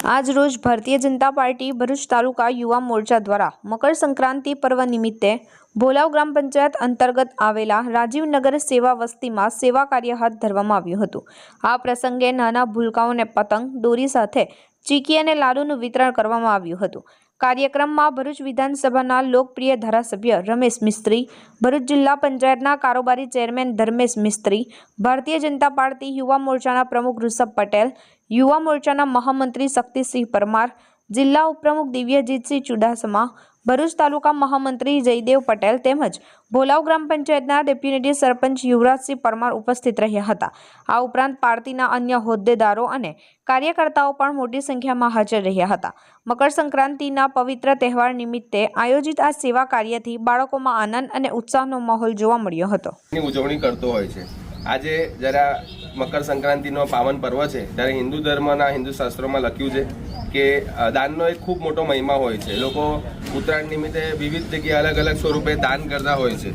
આજ રોજ ભારતીય જનતા પાર્ટી ભરૂચ તાલુકા યુવા મોરચા દ્વારા મકર સંક્રાંતિ પર્વ નિમિત્તે ભોલાવ ગ્રામ પંચાયત અંતર્ગત આવેલા રાજીવનગર સેવા વસ્તીમાં સેવા કાર્ય હાથ ધરવામાં આવ્યું હતું। આ પ્રસંગે નાના ભૂલકાઓને પતંગ, દોરી સાથે ચીકી અને લાડુનું વિતરણ કરવામાં આવ્યું હતું। કાર્યક્રમમાં ભરૂચ વિધાનસભાના લોકપ્રિય ધારાસભ્ય રમેશ મિસ્ત્રી, ભરૂચ જિલ્લા પંચાયતના કારોબારી ચેરમેન ધર્મેશ મિસ્ત્રી, ભારતીય જનતા પાર્ટી યુવા મોરચાના પ્રમુખ ઋષભ પટેલ, યુવા મોરચાના મહામંત્રી શક્તિસિંહ પરમાર, જિલ્લા ઉપપ્રમુખ દિવ્યજીતસિંહ ચુડાસમા, ભરૂચ તાલુકા મહામંત્રી જયદેવ પટેલ તેમજ ભોલાવ ગ્રામ પંચાયતના ડેપ્યુટી સરપંચ યુવરાજસિંહ પરમાર ઉપસ્થિત રહ્યા હતા। આ ઉપરાંત પાર્ટીના અન્ય હોદ્દેદારો અને કાર્યકર્તાઓ પણ મોટી સંખ્યામાં હાજર રહ્યા હતા। મકર સંક્રાંતિના પવિત્ર તહેવાર નિમિત્તે આયોજિત આ સેવા કાર્યથી બાળકોમાં આનંદ અને ઉત્સાહનો માહોલ જોવા મળ્યો હતો। ઉજવણી કરતો હોય છે। આજે જરા મકર સંક્રાંતિનો પાવન પર્વ છે ત્યારે હિન્દુ ધર્મના હિન્દુ શાસ્ત્રોમાં લખ્યું છે કે દાનનો એક ખૂબ મોટો મહિમા હોય છે। લોકો ઉત્તરાયણ નિમિત્તે વિવિધ જગ્યાએ અલગ અલગ સ્વરૂપે દાન કરતા હોય છે।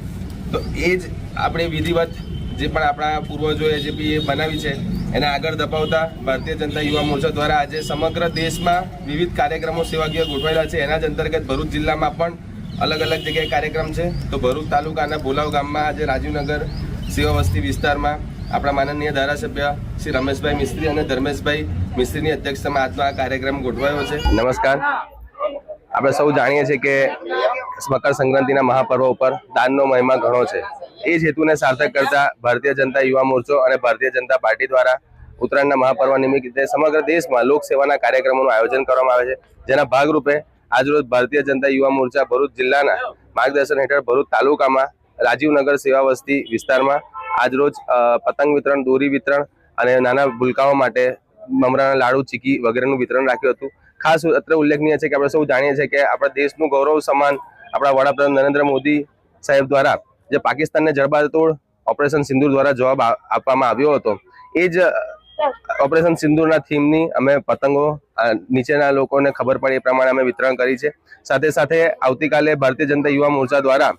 તો એ જ આપણે વિધિવત જે પણ આપણા પૂર્વજોએ જે બી એ બનાવી છે એને આગળ ધપાવતા ભારતીય જનતા યુવા મોરચા દ્વારા આજે સમગ્ર દેશમાં વિવિધ કાર્યક્રમો સેવાકીય ગોઠવાયેલા છે। એના જ અંતર્ગત ભરૂચ જિલ્લામાં પણ અલગ અલગ જગ્યાએ કાર્યક્રમ છે। તો ભરૂચ તાલુકાના ભોલાવ ગામમાં આજે રાજીવનગર સેવા વસ્તી વિસ્તારમાં આપણા માનનીય ધારાસભ્ય શ્રી રમેશભાઈ મિસ્ત્રી અને ધર્મેશભાઈ મિસ્ત્રીની અધ્યક્ષતામાં આજનો આ કાર્યક્રમ ગોઠવાયો છે। નમસ્કાર। આપણે સૌ જાણીએ છીએ કે મકર સંક્રાંતિના મહાપર્વ ઉપર દાનનો મહિમા ઘણો છે। એ જ હેતુને સાર્થક કરતા ભારતીય જનતા યુવા મોરચો અને ભારતીય જનતા પાર્ટી દ્વારા ઉત્તરાયણના મહાપર્વ નિમિત્તે સમગ્ર દેશમાં લોકસેવાના કાર્યક્રમોનું આયોજન કરવામાં આવે છે। જેના ભાગરૂપે આજરોજ ભારતીય જનતા યુવા મોરચા ભરૂચ જિલ્લાના માર્ગદર્શન હેઠળ ભરૂચ તાલુકામાં રાજીવનગર સેવા વસ્તી વિસ્તારમાં આજરોજ પતંગ વિતરણ, દોરી વિતરણ અને નાના ભૂલકાઓ માટે મમરાના લાડુ, ચીકી વગેરેનું વિતરણ રાખ્યું હતું। ખાસ અત્રે ઉલ્લેખનીય છે કે આપણે સૌ જાણીએ છીએ કે આપણા દેશનું ગૌરવ સમાન આપણા વડાપ્રધાન નરેન્દ્ર મોદી સાહેબ દ્વારા જે પાકિસ્તાનને જડબાતોડ ઓપરેશન સિંદૂર દ્વારા જવાબ આપવામાં આવ્યો હતો, એ જ ઓપરેશન સિંદૂરના થીમની અમે પતંગો નીચેના લોકોને ખબર પડે એ પ્રમાણે અમે વિતરણ કરી છે। સાથે સાથે આવતીકાલે ભારતીય જનતા યુવા મોરચા દ્વારા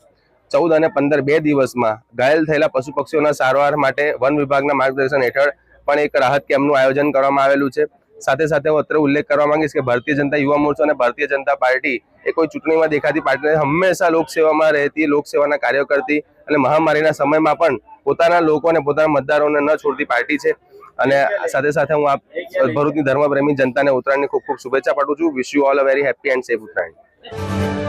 14 અને 15 બે દિવસમાં ઘાયલ થયેલા પશુ પક્ષીઓના સારવાર માટે વન વિભાગના માર્ગદર્શન હેઠળ પણ એક રાહત કેમ્પનું આયોજન કરવામાં આવેલું છે। સાથે સાથે હું અત્રે ઉલ્લેખ કરવા માંગીશ કે ભારતીય જનતા યુવા મોરચો અને ભારતીય જનતા પાર્ટી એ કોઈ ચૂંટણીમાં દેખાતી પાર્ટી હંમેશા લોકસેવામાં રહેતી, લોકસેવાના કાર્યો કરતી અને મહામારીના સમયમાં પણ પોતાના લોકો અને પોતાના મતદારોને ન છોડતી પાર્ટી છે। અને સાથે સાથે હું આ ભરૂચની ધર્મપ્રેમી જનતાને ઉત્તરાયણની ખૂબ ખૂબ શુભેચ્છા પાઠવું છું। Wish you all a very happy and safe Uttarayan.